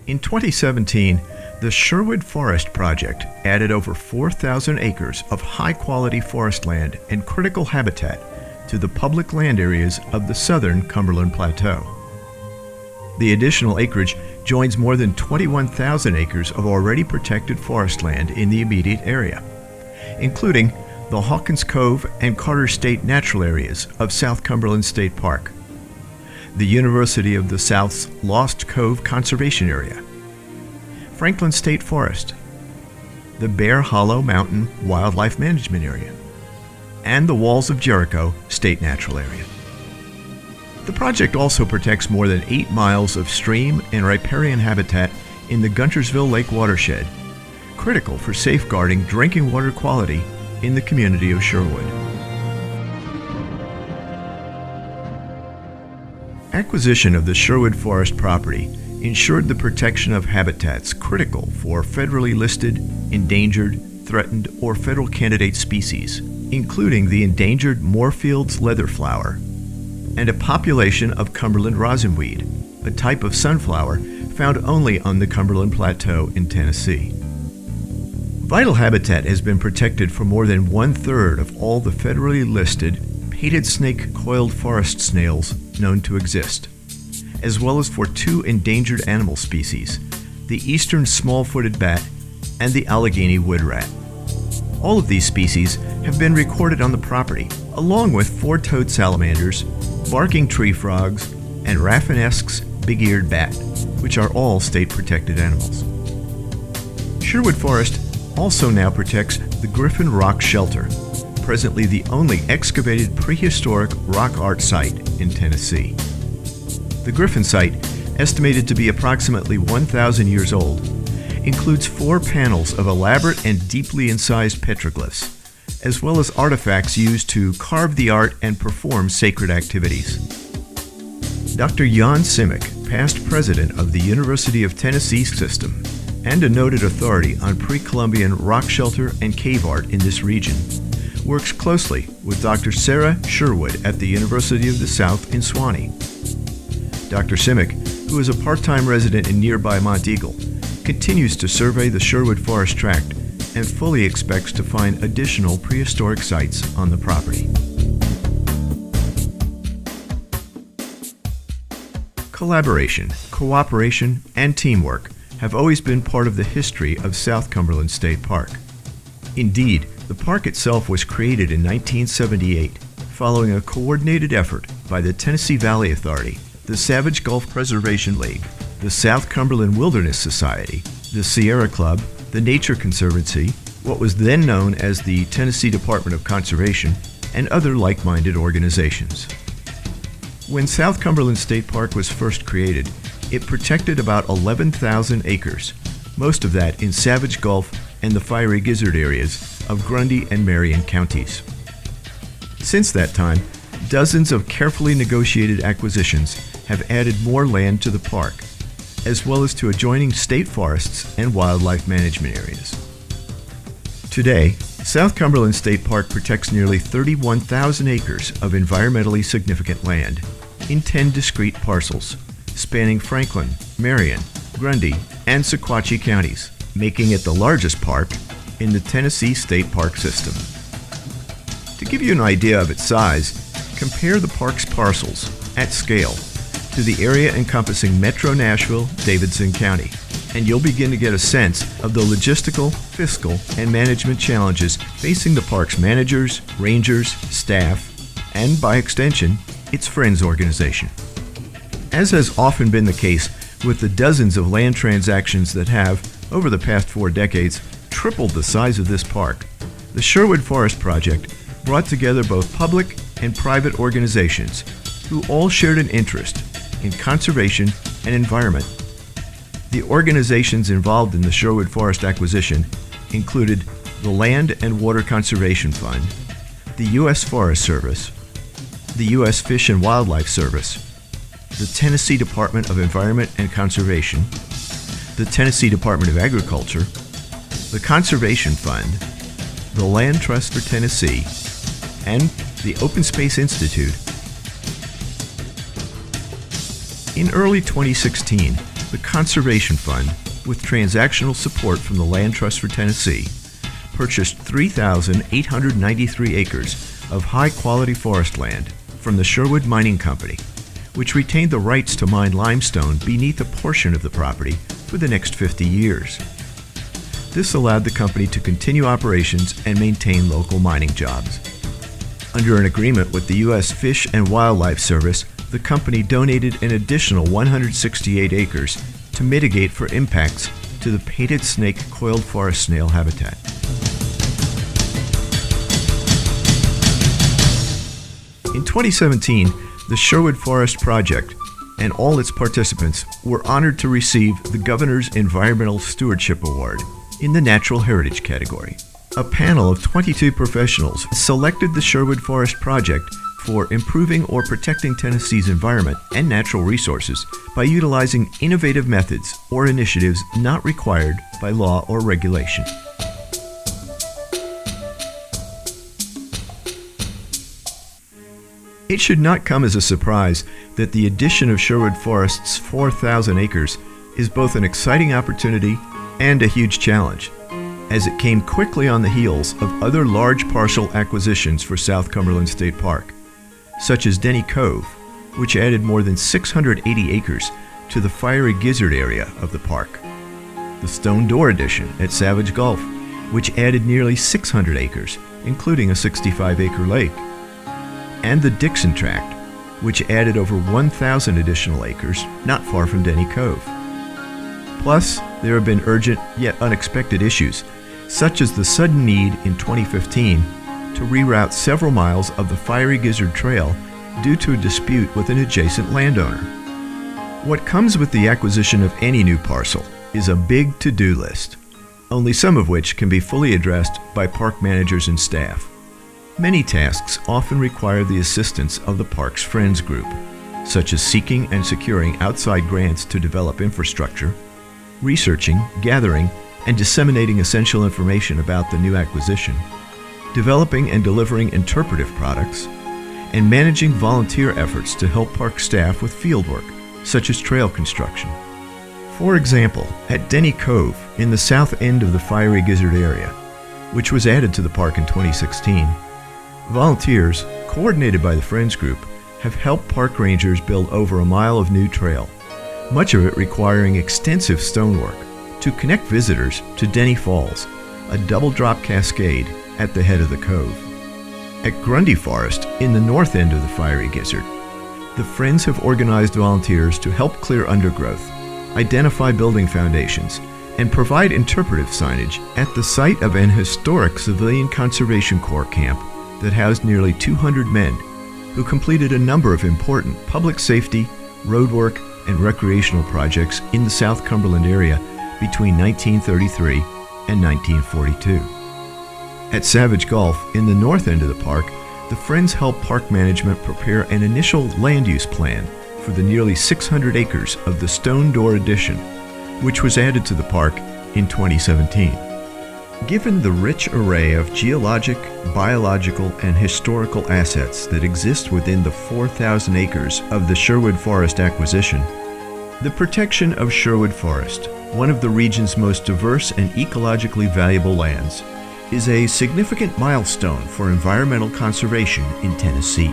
In 2017, the Sherwood Forest project added over 4,000 acres of high-quality forest land and critical habitat to the public land areas of the southern Cumberland Plateau. The additional acreage joins more than 21,000 acres of already protected forest land in the immediate area, including the Hawkins Cove and Carter State Natural Areas of South Cumberland State Park, the University of the South's Lost Cove Conservation Area, Franklin State Forest, the Bear Hollow Mountain Wildlife Management Area, and the Walls of Jericho State Natural Area. The project also protects more than 8 miles of stream and riparian habitat in the Guntersville Lake watershed, critical for safeguarding drinking water quality in the community of Sherwood. Acquisition of the Sherwood Forest property ensured the protection of habitats critical for federally listed, endangered, threatened, or federal candidate species, including the endangered Moorfields leatherflower and a population of Cumberland rosinweed, a type of sunflower found only on the Cumberland Plateau in Tennessee. Vital habitat has been protected for more than 1/3 of all the federally listed painted snake-coiled forest snails known to exist, as well as for 2 endangered animal species, the eastern small-footed bat and the Allegheny wood rat. All of these species have been recorded on the property, along with 4-toed salamanders, barking tree frogs, and Raffinesque's big-eared bat, which are all state-protected animals. Sherwood Forest also now protects the Griffin Rock Shelter, presently the only excavated prehistoric rock art site in Tennessee. The Griffin site, estimated to be approximately 1,000 years old, includes 4 panels of elaborate and deeply incised petroglyphs, as well as artifacts used to carve the art and perform sacred activities. Dr. Jan Simic, past president of the University of Tennessee System and a noted authority on pre-Columbian rock shelter and cave art in this region, works closely with Dr. Sarah Sherwood at the University of the South in Suwanee. Dr. Simic, who is a part-time resident in nearby Mont Eagle, continues to survey the Sherwood Forest Tract and fully expects to find additional prehistoric sites on the property. Collaboration, cooperation, and teamwork have always been part of the history of South Cumberland State Park. Indeed, the park itself was created in 1978 following a coordinated effort by the Tennessee Valley Authority, the Savage Gulf Preservation League, the South Cumberland Wilderness Society, the Sierra Club, the Nature Conservancy, what was then known as the Tennessee Department of Conservation, and other like-minded organizations. When South Cumberland State Park was first created, it protected about 11,000 acres, most of that in Savage Gulf and the Fiery Gizzard areas of Grundy and Marion counties. Since that time, dozens of carefully negotiated acquisitions have added more land to the park, as well as to adjoining state forests and wildlife management areas. Today, South Cumberland State Park protects nearly 31,000 acres of environmentally significant land in 10 discrete parcels, spanning Franklin, Marion, Grundy, and Sequatchie counties, making it the largest park in the Tennessee State Park system. To give you an idea of its size, compare the park's parcels, at scale, to the area encompassing Metro Nashville, Davidson County, and you'll begin to get a sense of the logistical, fiscal, and management challenges facing the park's managers, rangers, staff, and, by extension, its Friends organization. As has often been the case with the dozens of land transactions that have, over the past 4 decades, tripled the size of this park, the Sherwood Forest Project brought together both public and private organizations who all shared an interest in conservation and environment. The organizations involved in the Sherwood Forest acquisition included the Land and Water Conservation Fund, the U.S. Forest Service, the U.S. Fish and Wildlife Service, the Tennessee Department of Environment and Conservation, the Tennessee Department of Agriculture, the Conservation Fund, the Land Trust for Tennessee, and the Open Space Institute. In early 2016, the Conservation Fund, with transactional support from the Land Trust for Tennessee, purchased 3,893 acres of high-quality forest land from the Sherwood Mining Company, which retained the rights to mine limestone beneath a portion of the property for the next 50 years. This allowed the company to continue operations and maintain local mining jobs. Under an agreement with the U.S. Fish and Wildlife Service, the company donated an additional 168 acres to mitigate for impacts to the painted snake coiled forest snail habitat. In 2017, the Sherwood Forest project and all its participants were honored to receive the Governor's Environmental Stewardship Award in the Natural Heritage category. A panel of 22 professionals selected the Sherwood Forest project for improving or protecting Tennessee's environment and natural resources by utilizing innovative methods or initiatives not required by law or regulation. It should not come as a surprise that the addition of Sherwood Forest's 4,000 acres is both an exciting opportunity and a huge challenge, as it came quickly on the heels of other large parcel acquisitions for South Cumberland State Park, such as Denny Cove, which added more than 680 acres to the Fiery Gizzard area of the park, the Stone Door addition at Savage Gulf, which added nearly 600 acres, including a 65-acre lake, and the Dixon Tract, which added over 1,000 additional acres not far from Denny Cove. Plus, there have been urgent yet unexpected issues, such as the sudden need in 2015 to reroute several miles of the Fiery Gizzard Trail due to a dispute with an adjacent landowner. What comes with the acquisition of any new parcel is a big to-do list, only some of which can be fully addressed by park managers and staff. Many tasks often require the assistance of the park's Friends group, such as seeking and securing outside grants to develop infrastructure, researching, gathering, and disseminating essential information about the new acquisition, developing and delivering interpretive products, and managing volunteer efforts to help park staff with fieldwork, such as trail construction. For example, at Denny Cove, in the south end of the Fiery Gizzard area, which was added to the park in 2016, volunteers, coordinated by the Friends Group, have helped park rangers build over a mile of new trail, much of it requiring extensive stonework to connect visitors to Denny Falls, a double-drop cascade at the head of the cove. At Grundy Forest, in the north end of the Fiery Gizzard, the Friends have organized volunteers to help clear undergrowth, identify building foundations, and provide interpretive signage at the site of an historic Civilian Conservation Corps camp that housed nearly 200 men who completed a number of important public safety, roadwork, and recreational projects in the South Cumberland area between 1933 and 1942. At Savage Gulf, in the north end of the park, the Friends helped park management prepare an initial land use plan for the nearly 600 acres of the Stone Door addition, which was added to the park in 2017. Given the rich array of geologic, biological, and historical assets that exist within the 4,000 acres of the Sherwood Forest acquisition, the protection of Sherwood Forest, one of the region's most diverse and ecologically valuable lands, is a significant milestone for environmental conservation in Tennessee.